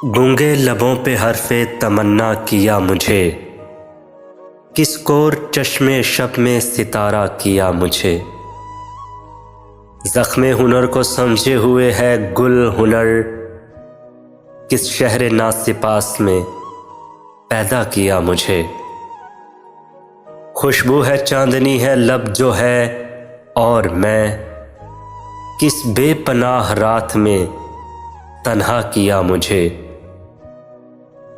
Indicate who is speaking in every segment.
Speaker 1: गूंगे लबों पे हरफे तमन्ना किया मुझे, किस कोर चश्मे शब में सितारा किया मुझे। ज़ख्मे हुनर को समझे हुए है गुल हुनर, किस शहर नासिपास में पैदा किया मुझे। खुशबू है चांदनी है लब जो है, और मैं किस बेपनाह रात में तन्हा किया मुझे।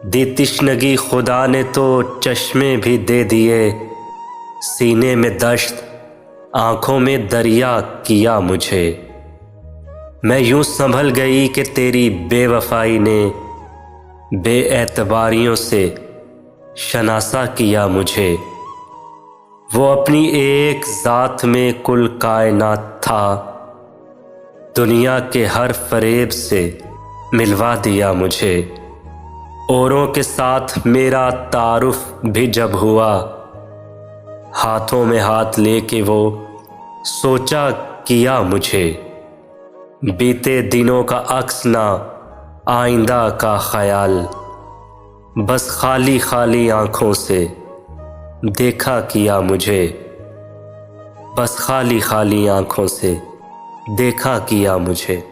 Speaker 1: दी तिश्नगी खुदा ने तो चश्मे भी दे दिए, सीने में दश्त आँखों में दरिया किया मुझे। मैं यूं संभल गई कि तेरी बेवफाई ने बेएतबारियों से शनासा किया मुझे। वो अपनी एक ज़ात में कुल कायनात था, दुनिया के हर फरेब से मिलवा दिया मुझे। औरों के साथ मेरा तारुफ भी जब हुआ, हाथों में हाथ लेके वो सोचा किया मुझे। बीते दिनों का अक्स ना आइंदा का ख्याल, बस खाली खाली आँखों से देखा किया मुझे। बस खाली खाली आँखों से देखा किया मुझे।